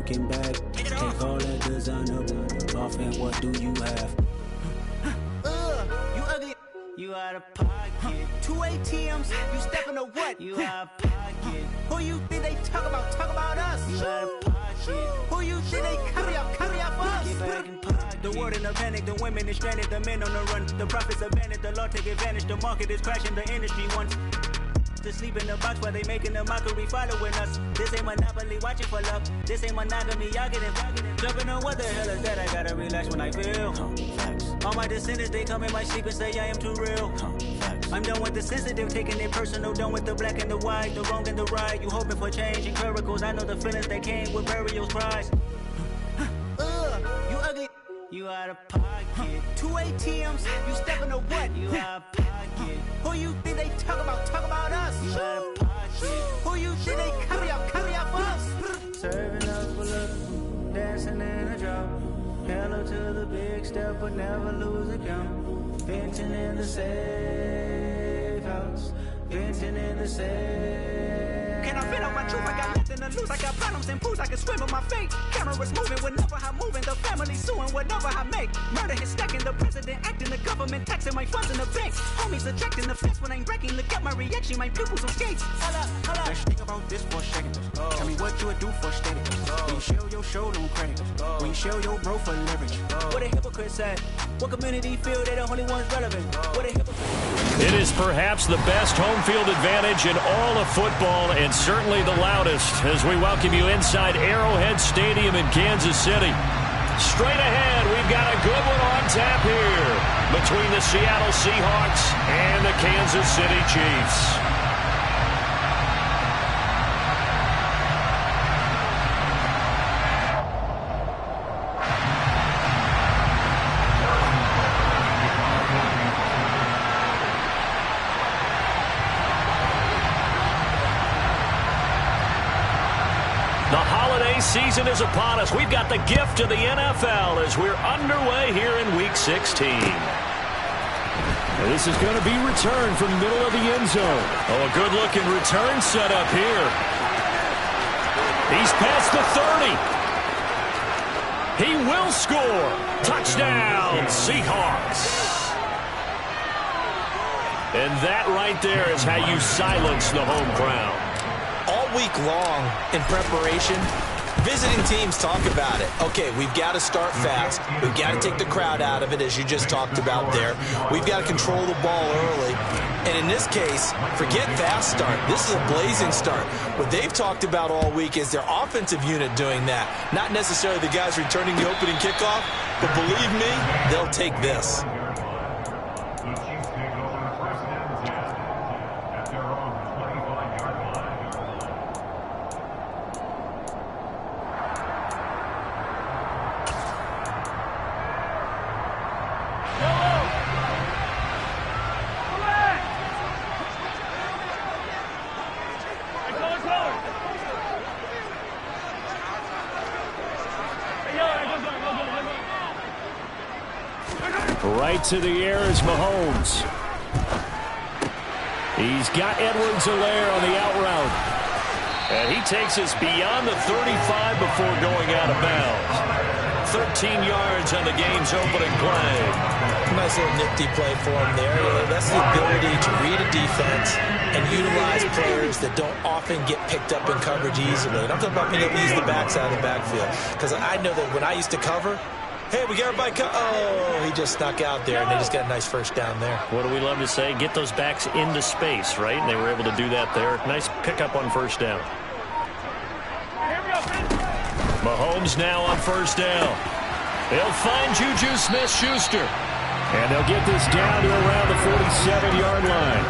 looking back. Take all that designer off and what do you have? You ugly. You out of pocket. 2 ATMs, you stepping to what? You out of pocket. Who you think they talk about us? You out of pocket. Who you think they carry up for us? Get back in pocket. The world in a panic, the women is stranded, the men on the run. The profits abandoned, the law take advantage, the market is crashing, the industry wants to sleep in the box while they making a mockery following us. This ain't Monopoly, watching for love. This ain't monogamy, y'all getting jumping on what the hell is that? I gotta relax when I feel. All my descendants, they come in my sleep and say I am too real. I'm done with the sensitive, taking it personal. Done with the black and the white, the wrong and the right. You hoping for change and miracles. I know the feelings that came with burials, cries. You ugly. You out of pocket. 2 ATMs, you stepping to what? You out of pocket. Who you think they talk about us? You out of pocket. Who you think they carry up for us? Serving up for love, dancing in a drop. Hello to the big step, but never lose a count. Venting in the safe house. Venting in the safe. Can I fit out my truth? I got nothing to lose. I got problems and pools. I can swim with my fate. Cameras moving whenever I'm moving. The family suing whatever I make. Murder is stacking. The president acting. The government taxing my funds in the bank. Homies attracting the fence when I'm breaking. Look at my reaction. My pupils on skates. Hold up. Let's think about this for a second. Tell me what you would do for steady. When you show your show, no credit. When you show your bro for leverage. What a hypocrite said. What community feel they the only ones relevant? What a hypocrite. It is perhaps the best home field advantage in all of football and certainly the loudest as we welcome you inside Arrowhead Stadium in Kansas City. Straight ahead, we've got a good one on tap here between the Seattle Seahawks and the Kansas City Chiefs. Season is upon us. We've got the gift of the NFL as we're underway here in Week 16. This is going to be returned from the middle of the end zone. Oh, a good-looking return set up here. He's past the 30. He will score. Touchdown, Seahawks. And that right there is how you silence the home crowd. All week long in preparation, visiting teams talk about it. Okay, we've got to start fast. We've got to take the crowd out of it, as you just talked about there. We've got to control the ball early. And in this case, forget fast start. This is a blazing start. What they've talked about all week is their offensive unit doing that. Not necessarily the guys returning the opening kickoff, but believe me, they'll take this. Right to the air is Mahomes. He's got Edwards-Helaire on the out route. And he takes us beyond the 35 before going out of bounds. 13 yards on the game's opening play. Nice little nifty play for him there. That's the ability to read a defense and utilize players that don't often get picked up in coverage easily. And I'm talking about being able to use the backside of the backfield. Because I know that when I used to cover, hey, we got everybody oh, he just snuck out there, and they just got a nice first down there. What do we love to say? Get those backs into space, right? And they were able to do that there. Nice pickup on first down. Mahomes now on first down. They'll find Juju Smith-Schuster. And they'll get this down to around the 47-yard line.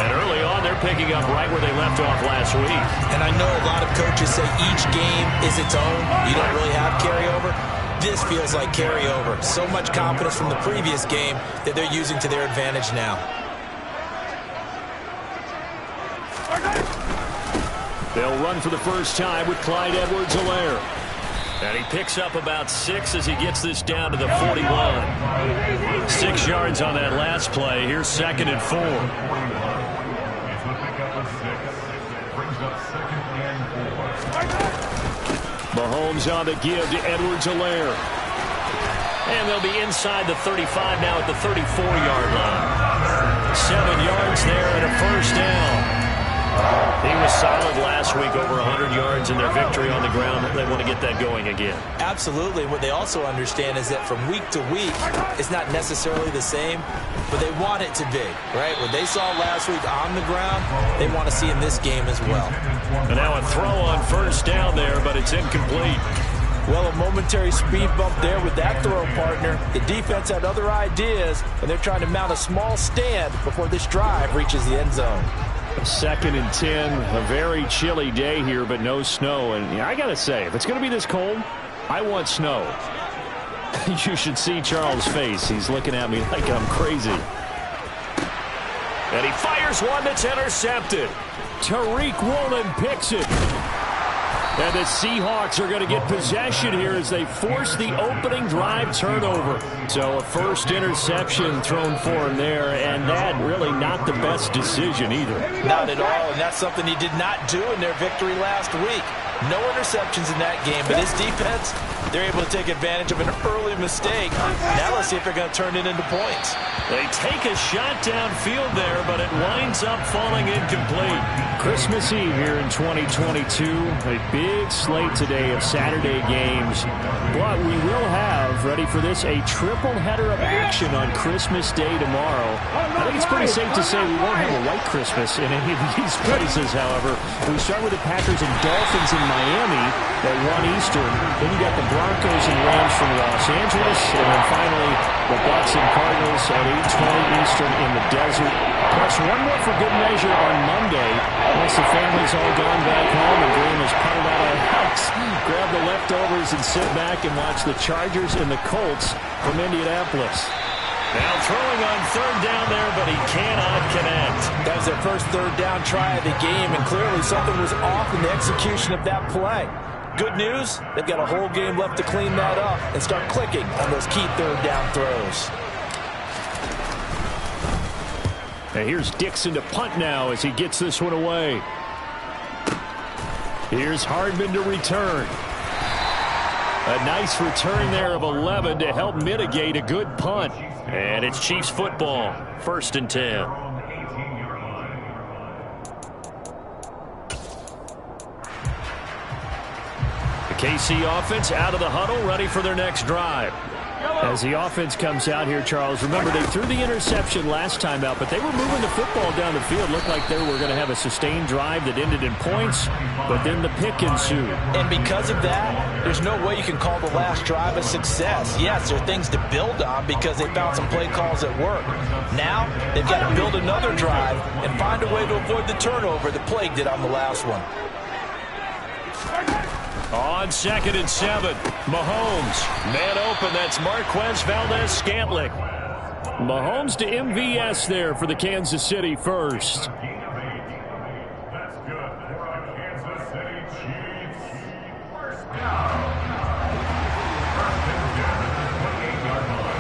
And early on, they're picking up right where they left off last week. And I know a lot of coaches say each game is its own. You don't really have carryover. This feels like carryover. So much confidence from the previous game that they're using to their advantage now. They'll run for the first time with Clyde Edwards-Helaire. And he picks up about 6 as he gets this down to the 41. 6 yards on that last play. Here's 2nd and 4. Mahomes on the give to Edwards-Helaire. And they'll be inside the 35 now at the 34-yard line. 7 yards there and a first down. He was solid last week, over 100 yards in their victory on the ground. They want to get that going again. Absolutely. What they also understand is that from week to week, it's not necessarily the same, but they want it to be, right? What they saw last week on the ground, they want to see in this game as well. And now a throw on first down there, but it's incomplete. Well, a momentary speed bump there with that throw, partner. The defense had other ideas, and they're trying to mount a small stand before this drive reaches the end zone. 2nd and 10, a very chilly day here, but no snow. And I got to say, if it's going to be this cold, I want snow. You should see Charles' face. He's looking at me like I'm crazy. And he fires one that's intercepted. Tariq Woolen picks it. And the Seahawks are going to get possession here as they force the opening drive turnover. So a first interception thrown for him there, and that really not the best decision either. Not at all, and that's something he did not do in their victory last week. No interceptions in that game, but his defense, they're able to take advantage of an early mistake. Now let's see if they're going to turn it into points. They take a shot downfield there, but it winds up falling incomplete. Christmas Eve here in 2022. A big slate today of Saturday games. But we will have, ready for this, a triple header of action on Christmas Day tomorrow. I think it's pretty safe to say we won't have a white Christmas in any of these places, however. We start with the Packers and Dolphins in Miami at 1 Eastern. Then you got the Broncos and Rams from Los Angeles. And then finally, the Bucs and Cardinals at 8:20 Eastern in the desert. Plus one more for good measure on Monday. Once the family's all gone back home and Graham has putted out of the house, grab the leftovers and sit back and watch the Chargers and the Colts from Indianapolis. Now throwing on 3rd down there, but he cannot connect. That was their first 3rd down try of the game, and clearly something was off in the execution of that play. Good news, they've got a whole game left to clean that up and start clicking on those key 3rd down throws. And here's Dixon to punt now as he gets this one away. Here's Hardman to return. A nice return there of 11 to help mitigate a good punt. And it's Chiefs football, 1st and 10. The KC offense out of the huddle, ready for their next drive. As the offense comes out here, Charles, remember they threw the interception last time out, but they were moving the football down the field. Looked like they were going to have a sustained drive that ended in points, but then the pick ensued. And because of that, there's no way you can call the last drive a success. Yes, there are things to build on because they found some play calls that work. Now, they've got to build another drive and find a way to avoid the turnover that plagued it on the last one. On 2nd and 7, Mahomes. Man open, that's Marquez Valdes-Scantling. Mahomes to MVS there for the Kansas City first. That's good for the Kansas City Chiefs. First down. First and 10 at the 28-yard line.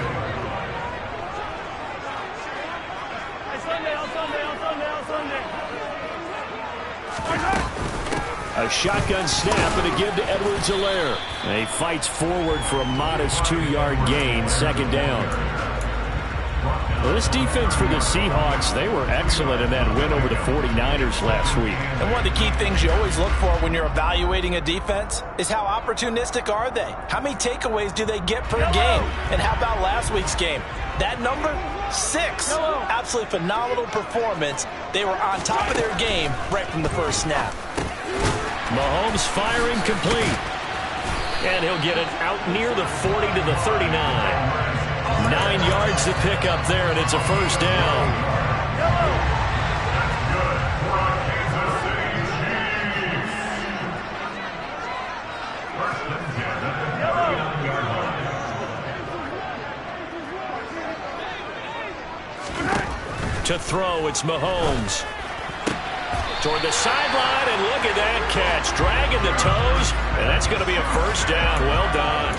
A shotgun snap and a give to Edwards-Helaire. And he fights forward for a modest 2-yard gain, 2nd down. Well, this defense for the Seahawks, they were excellent in that win over the 49ers last week. And one of the key things you always look for when you're evaluating a defense is how opportunistic are they? How many takeaways do they get per game? And how about last week's game? That number, 6. Absolutely phenomenal performance. They were on top of their game right from the first snap. Mahomes firing complete. And he'll get it out near the 40 to the 39. 9 yards to pick up there, and it's a first down. That's good for the Kansas City Chiefs. First and 10 at the 39-yard line. To throw, it's Mahomes. Toward the sideline, and look at that catch. Dragging the toes, and that's going to be a first down. Well done.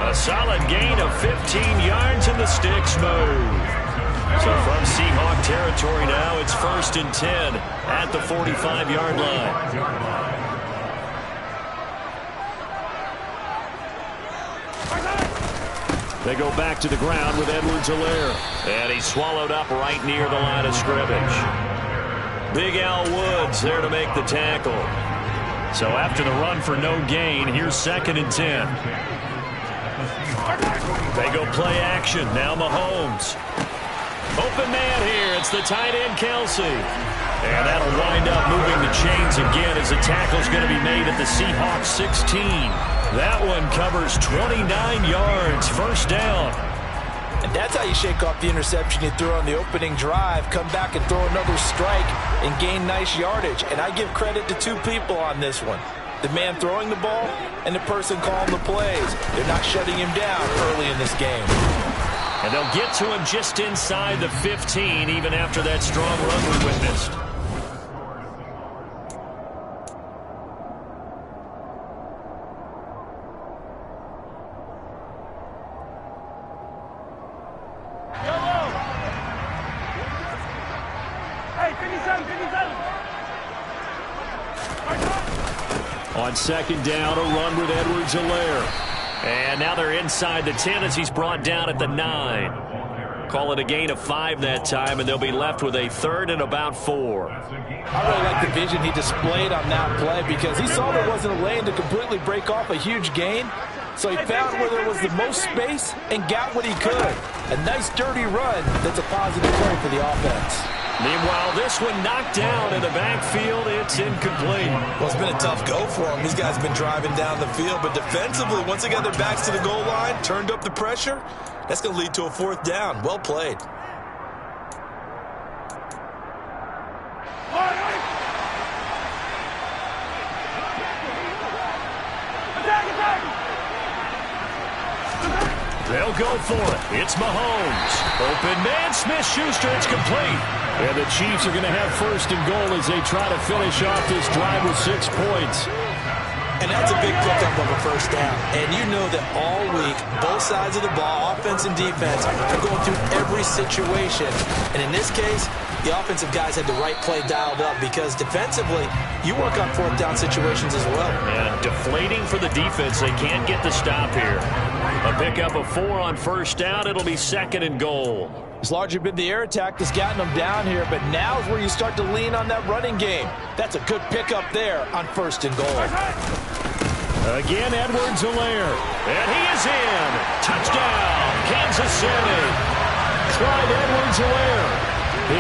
A solid gain of 15 yards, and the sticks move. So from Seahawk territory now, it's 1st and 10 at the 45-yard line. They go back to the ground with Edwards-Helaire. And he's swallowed up right near the line of scrimmage. Big Al Woods there to make the tackle. So after the run for no gain, here's 2nd and 10. They go play action. Now Mahomes. Open man here. It's the tight end, Kelsey. And that'll wind up moving the chains again as the tackle's going to be made at the Seahawks 16. That one covers 29 yards. First down. And that's how you shake off the interception you threw on the opening drive, come back and throw another strike and gain nice yardage. And I give credit to 2 people on this one. The man throwing the ball and the person calling the plays. They're not shutting him down early in this game. And they'll get to him just inside the 15, even after that strong run we witnessed. On 2nd down, a run with Edwards-Helaire. And now they're inside the 10 as he's brought down at the 9. Call it a gain of 5 that time, and they'll be left with a 3rd and about 4. I really like the vision he displayed on that play because he saw there wasn't a lane to completely break off a huge gain. So he found where there was the most space and got what he could. A nice dirty run that's a positive play for the offense. Meanwhile, this one knocked down in the backfield. It's incomplete. Well, it's been a tough go for them. These guys have been driving down the field. But defensively, once they got their backs to the goal line, turned up the pressure, that's going to lead to a 4th down. Well played. They'll go for it. It's Mahomes. Open man, Smith-Schuster. It's complete. And the Chiefs are going to have 1st and goal as they try to finish off this drive with 6 points. And that's a big pickup of a 1st down. And you know that all week, both sides of the ball, offense and defense, are going through every situation. And in this case, the offensive guys had the right play dialed up because defensively, you work on 4th down situations as well. And deflating for the defense. They can't get the stop here. A pickup of 4 on 1st down. It'll be 2nd and goal. It's largely been the air attack that's gotten them down here, but now is where you start to lean on that running game. That's a good pickup there on 1st and goal. Again, Edwards-Helaire. And he is in. Touchdown, Kansas City. Clyde Edwards-Helaire.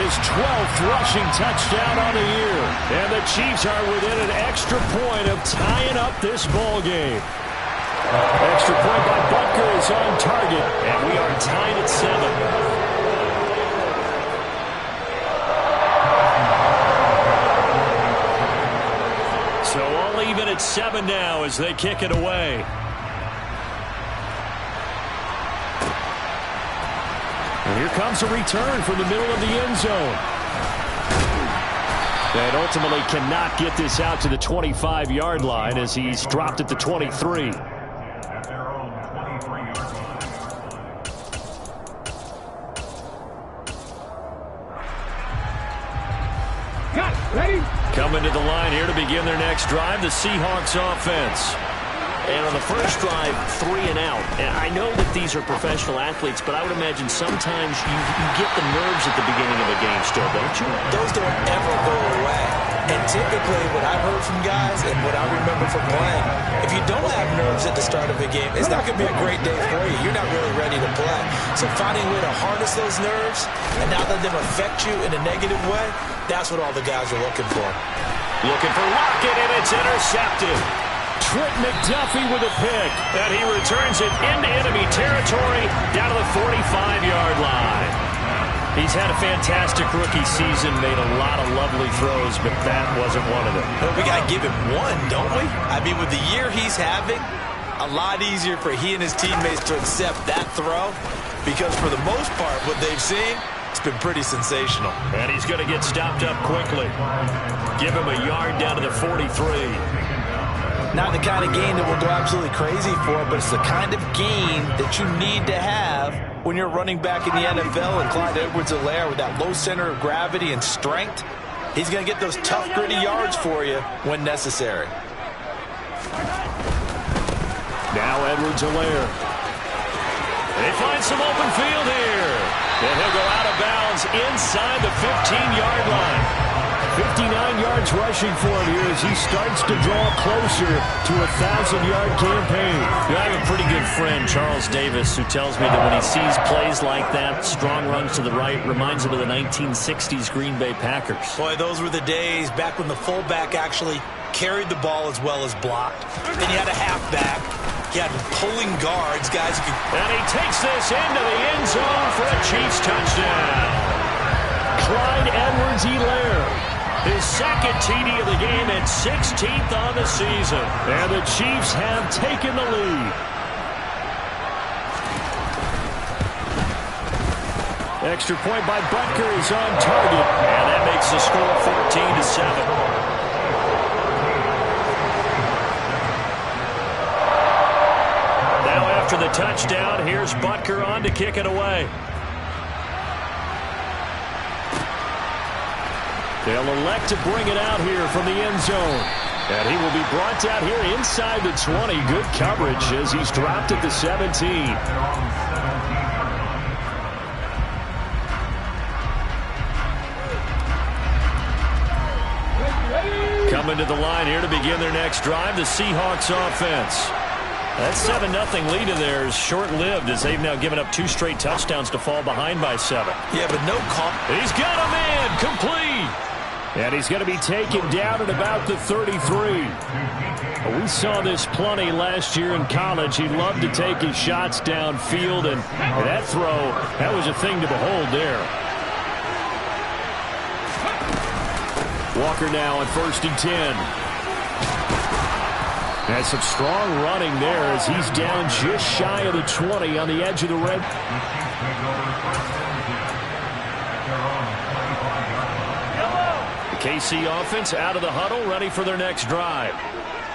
His 12th rushing touchdown on the year. And the Chiefs are within an extra point of tying up this ball game. Extra point by Butker is on target. And we are tied at 7. So all even at 7 now as they kick it away. And here comes a return from the middle of the end zone. And ultimately cannot get this out to the 25-yard line as he's dropped at the 23. At their own 23-yard line. Ready? Coming to the line here to begin their next drive, the Seahawks offense. And on the first drive, 3 and out. And I know that these are professional athletes, but I would imagine sometimes you get the nerves at the beginning of a game still, don't you? Those don't ever go away. And typically what I've heard from guys and what I remember from playing, if you don't have nerves at the start of a game, it's not going to be a great day for you. You're not really ready to play. So finding a way to harness those nerves and not let them affect you in a negative way, that's what all the guys are looking for. Looking for Lockett, and it's intercepted. Trent McDuffie with a pick, and he returns it into enemy territory down to the 45-yard line. He's had a fantastic rookie season, made a lot of lovely throws, but that wasn't one of them. Well, we got to give him one, don't we? I mean, with the year he's having, a lot easier for he and his teammates to accept that throw because for the most part, what they've seen, it's been pretty sensational. And he's going to get stopped up quickly. Give him a yard down to the 43. Not the kind of gain that we'll go absolutely crazy for, but it's the kind of gain that you need to have when you're running back in the NFL. And Clyde Edwards-Helaire with that low center of gravity and strength, he's going to get those tough, gritty yards for you when necessary. Now Edwards-Helaire. They find some open field here. And he'll go out of bounds inside the 15-yard line. 59 yards rushing for him here as he starts to draw closer to a 1,000-yard campaign. I have a pretty good friend, Charles Davis, who tells me that when he sees plays like that, strong runs to the right, reminds him of the 1960s Green Bay Packers. Boy, those were the days back when the fullback actually carried the ball as well as blocked. Then you had a halfback. You had pulling guards, guys who could... And he takes this into the end zone for a Chiefs touchdown. Clyde Edwards-Helaire. His second TD of the game and 16th on the season. And the Chiefs have taken the lead. Extra point by Butker is on target. And that makes the score 14-7. Now after the touchdown, here's Butker on to kick it away. They'll elect to bring it out here from the end zone. And he will be brought out here inside the 20. Good coverage as he's dropped at the 17. Coming to the line here to begin their next drive, the Seahawks offense. That 7-0 lead of theirs short-lived as they've now given up 2 straight touchdowns to fall behind by 7. Yeah, but no call. He's got a man complete. And he's going to be taken down at about the 33. We saw this plenty last year in college. He loved to take his shots downfield, and that throw, that was a thing to behold there. Walker now on 1st and 10. That's some strong running there as he's down just shy of the 20 on the edge of the red. KC offense out of the huddle, ready for their next drive.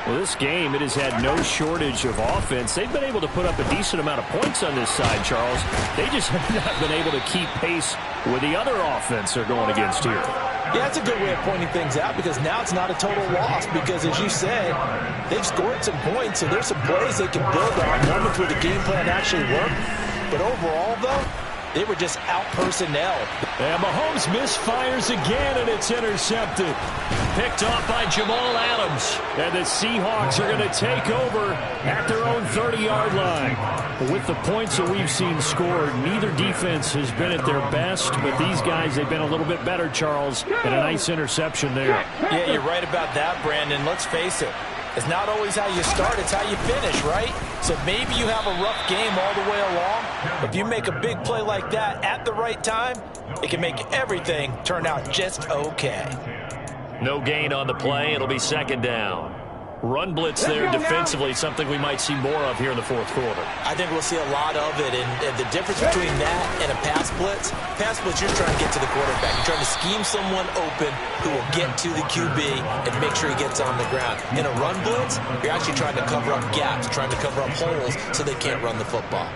Well, this game, it has had no shortage of offense. They've been able to put up a decent amount of points on this side, Charles. They just have not been able to keep pace with the other offense they're going against here. Yeah, that's a good way of pointing things out because now it's not a total loss because, as you said, they've scored some points, so there's some plays they can build on, moments where the game plan actually worked. But overall, though, they were just out-personnel. And Mahomes misfires again, and it's intercepted. Picked off by Jamal Adams. And the Seahawks are going to take over at their own 30-yard line. With the points that we've seen scored, neither defense has been at their best, but these guys, they've been a little bit better, Charles, and a nice interception there. Yeah, you're right about that, Brandon. Let's face it. It's not always how you start, it's how you finish, right? So maybe you have a rough game all the way along. If you make a big play like that at the right time, it can make everything turn out just okay. No gain on the play. It'll be 2nd down. Run blitz there defensively, something we might see more of here in the 4th quarter. I think we'll see a lot of it, and the difference between that and a pass blitz, you're trying to get to the quarterback. You're trying to scheme someone open who will get to the QB and make sure he gets on the ground. In a run blitz, you're actually trying to cover up gaps, trying to cover up holes so they can't run the football.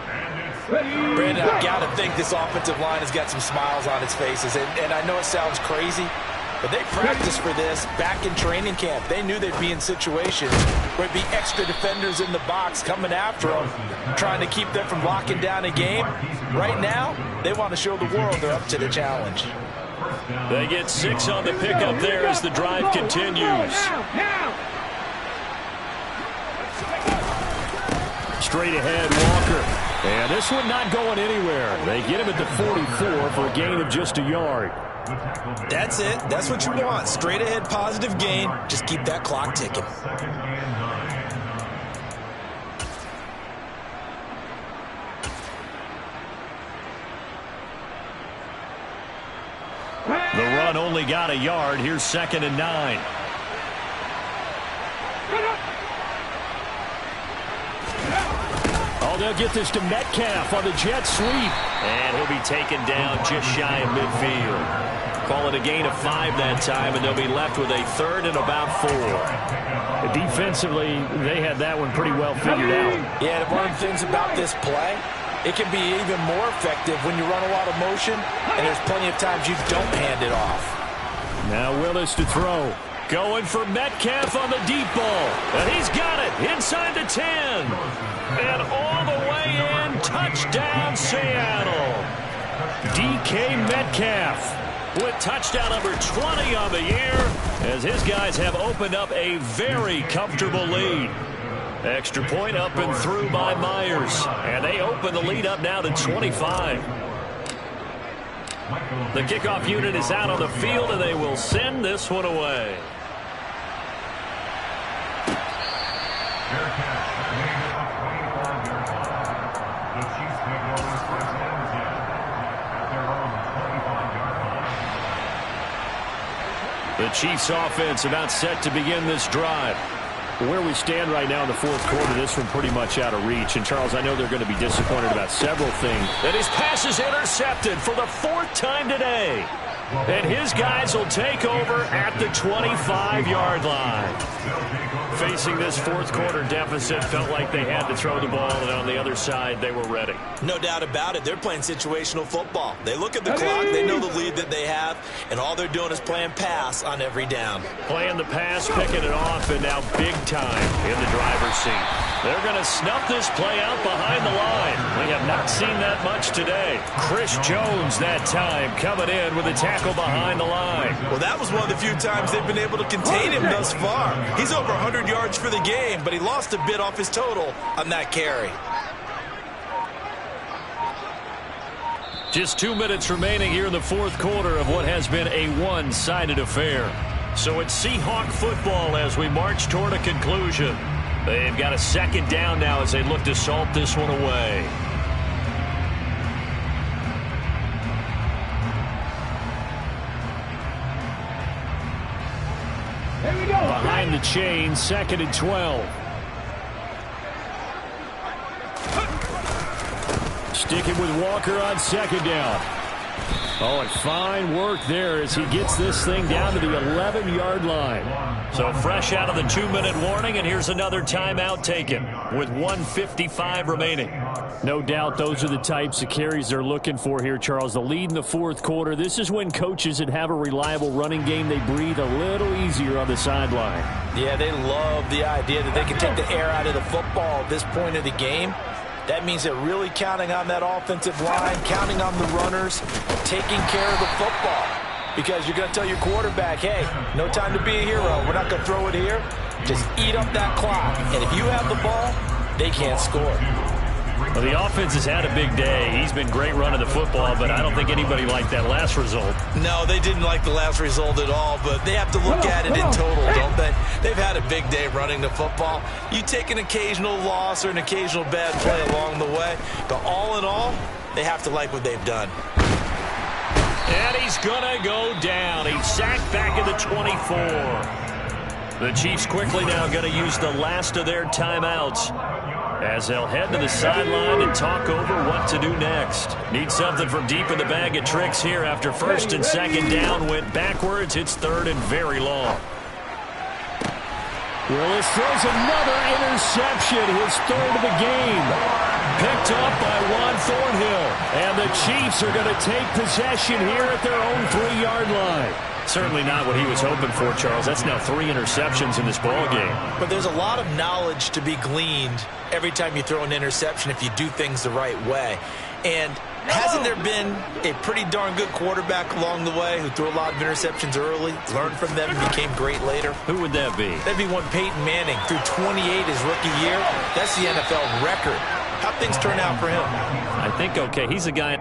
Brandon, I've got to think this offensive line has got some smiles on its faces, and I know it sounds crazy, but they practiced for this back in training camp. They knew they'd be in situations where it'd be extra defenders in the box coming after them, trying to keep them from locking down a game. Right now, they want to show the world they're up to the challenge. They get 6 on the pickup there as the drive continues. Straight ahead, Walker. And this one not going anywhere. They get him at the 44 for a gain of just a yard. That's it. That's what you want. Straight ahead positive gain. Just keep that clock ticking. The run only got a yard. Here's 2nd and 9. Oh, they'll get this to Metcalf on the jet sweep. And he'll be taken down just shy of midfield. Call it a gain of 5 that time, and they'll be left with a 3rd and about 4. Defensively, they had that one pretty well figured out. Yeah, one of the things about this play, it can be even more effective when you run a lot of motion, and there's plenty of times you don't hand it off. Now Willis to throw. Going for Metcalf on the deep ball. And he's got it inside the 10. And all the way in. Touchdown. Touchdown, Seattle. DK Metcalf with touchdown number 20 on the year as his guys have opened up a very comfortable lead. Extra point up and through by Myers. And they open the lead up now to 25. The kickoff unit is out on the field, and they will send this one away. The Chiefs offense about set to begin this drive. Where we stand right now in the fourth quarter, this one pretty much out of reach. And, Charles, I know they're going to be disappointed about several things. And his pass is intercepted for the 4th time today. And his guys will take over at the 25-yard line. Facing this fourth quarter deficit, felt like they had to throw the ball, and on the other side, they were ready. No doubt about it. They're playing situational football. They look at the clock, they know the lead that they have, and all they're doing is playing pass on every down. Playing the pass, picking it off, and now big time in the driver's seat. They're going to snuff this play out behind the line. We have not seen that much today. Chris Jones that time coming in with a tackle behind the line. Well, that was one of the few times they've been able to contain him thus far. He's over 100 yards for the game, but he lost a bit off his total on that carry. Just 2 minutes remaining here in the fourth quarter of what has been a one-sided affair. So it's Seahawk football as we march toward a conclusion. They've got a second down now as they look to salt this one away. Behind the chain, 2nd and 12. Sticking with Walker on 2nd down. Oh, and fine work there as he gets this thing down to the 11-yard line. So fresh out of the 2-minute warning, and here's another timeout taken with 1:55 remaining. No doubt those are the types of carries they're looking for here, Charles. The lead in the fourth quarter. This is when coaches that have a reliable running game, they breathe a little easier on the sideline. Yeah, they love the idea that they can take the air out of the football at this point of the game. That means they're really counting on that offensive line, counting on the runners, taking care of the football. Because you're going to tell your quarterback, hey, no time to be a hero. We're not going to throw it here. Just eat up that clock. And if you have the ball, they can't score. Well, the offense has had a big day. He's been great running the football, but I don't think anybody liked that last result. No, they didn't like the last result at all, but they have to look at it in total, don't they? They've had a big day running the football. You take an occasional loss or an occasional bad play along the way, but all in all, they have to like what they've done. And he's going to go down. He's sacked back at the 24. The Chiefs quickly now going to use the last of their timeouts as they'll head to the sideline and talk over what to do next. Need something from deep in the bag of tricks here after 1st and 2nd down went backwards. It's 3rd and very long. Willis throws another interception, his 3rd of the game. Picked up by Juan Thornhill. And the Chiefs are going to take possession here at their own 3-yard line. Certainly not what he was hoping for, Charles. That's now 3 interceptions in this ball game. But there's a lot of knowledge to be gleaned every time you throw an interception if you do things the right way. And hasn't there been a pretty darn good quarterback along the way who threw a lot of interceptions early, learned from them, and became great later? Who would that be? That'd be one Peyton Manning. Threw 28 his rookie year. That's the NFL record. How'd things turn out for him? I think okay. He's a guy.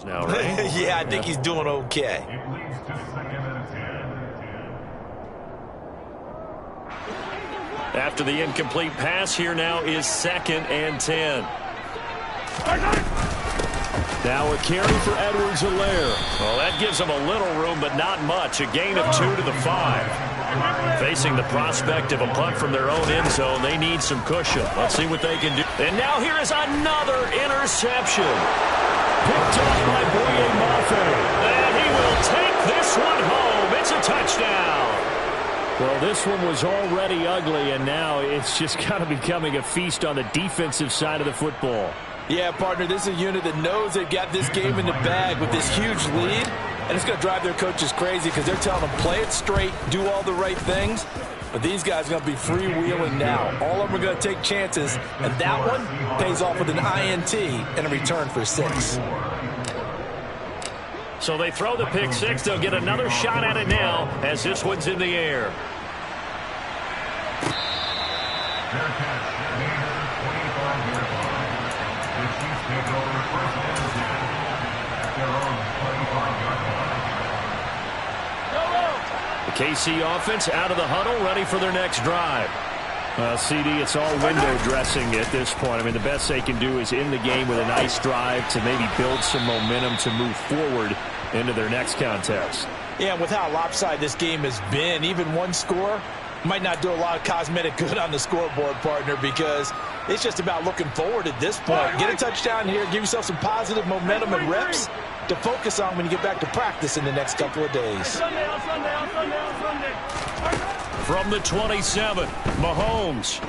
Now, right? Yeah, I think he's doing okay. After the incomplete pass, here now is 2nd and 10. Now a carry for Edwards-Helaire. Well, that gives them a little room, but not much. A gain of 2 to the 5. Facing the prospect of a punt from their own end zone, they need some cushion. Let's see what they can do. And now here is another interception. Picked up by Boye Mafe. And he will take this one home. It's a touchdown. this one was already ugly, and now it's just kind of becoming a feast on the defensive side of the football. Yeah, partner, this is a unit that knows they've got this game in the bag with this huge lead, and it's going to drive their coaches crazy because they're telling them play it straight, do all the right things. But these guys are going to be freewheeling now. All of them are going to take chances, and that one pays off with an INT and a return for 6. So they throw the pick 6. They'll get another shot at it now as this one's in the air. The KC offense out of the huddle, ready for their next drive. CD, it's all window dressing at this point. I mean, the best they can do is in the game with a nice drive to maybe build some momentum to move forward into their next contest. Yeah, with how lopsided this game has been, even one score might not do a lot of cosmetic good on the scoreboard, partner, because it's just about looking forward at this point. Get a touchdown here, give yourself some positive momentum and reps to focus on when you get back to practice in the next couple of days. From the 27, Mahomes.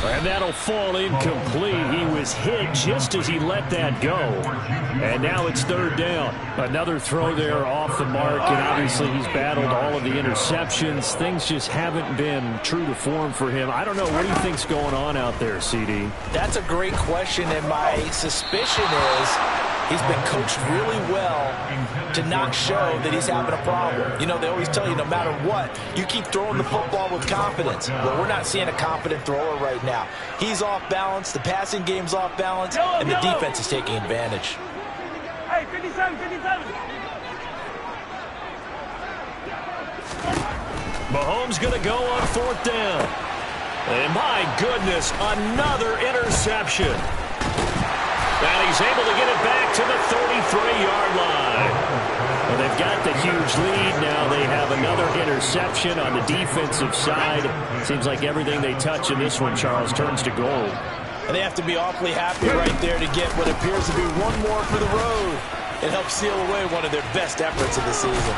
And that'll fall incomplete. He was hit just as he let that go. And now it's 3rd down. Another throw there off the mark, and obviously he's battled all of the interceptions. Things just haven't been true to form for him. I don't know. What do you think's going on out there, CD? That's a great question, and my suspicion is he's been coached really well to not show that he's having a problem. You know, they always tell you no matter what, you keep throwing the football with confidence. Well, we're not seeing a confident thrower right now. He's off balance, the passing game's off balance, and the defense is taking advantage. Hey, 57, 57. Mahomes going to go on 4th down. And my goodness, another interception. And he's able to get it back to the 33-yard line. Well, they've got the huge lead. Now they have another interception on the defensive side. Seems like everything they touch in this one, Charles, turns to gold. And they have to be awfully happy right there to get what appears to be one more for the road. It helps seal away one of their best efforts of the season.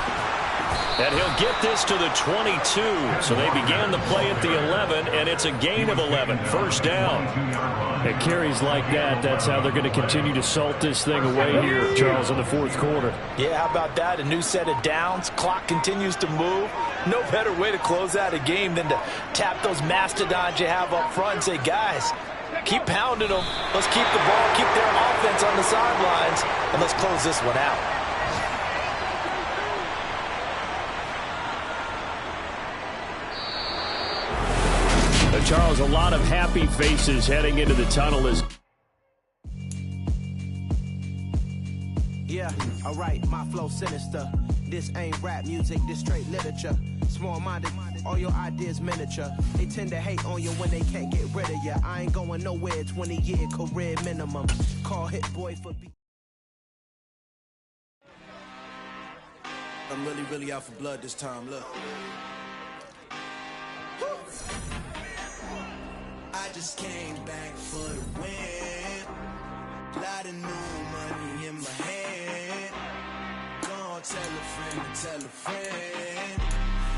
And he'll get this to the 22. So they began the play at the 11, and it's a gain of 11. 1st down. It carries like that. That's how they're going to continue to salt this thing away here, Charles, in the 4th quarter. Yeah, how about that? A new set of downs. Clock continues to move. No better way to close out a game than to tap those mastodons you have up front and say, guys, keep pounding them. Let's keep the ball, keep their offense on the sidelines, and let's close this one out. Charles, a lot of happy faces heading into the tunnel as... Yeah, alright, my flow sinister. This ain't rap music, this straight literature. Small-minded, all your ideas miniature. They tend to hate on you when they can't get rid of you. I ain't going nowhere, 20-year career minimum. Call Hit Boy for... I'm really out for blood this time, look. I just came back for the win. Lot of new money in my hand. Gonna tell a friend to tell a friend.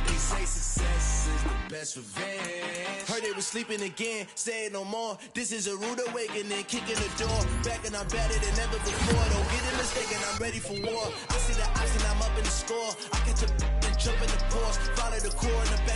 They say success is the best revenge. Heard they was sleeping again, say it no more. This is a rude awakening, kicking the door. Back and I'm better than ever before. Don't get it mistaken, I'm ready for war. I see the option, I'm up in the score. I catch a and jump in the course. Follow the core in the back.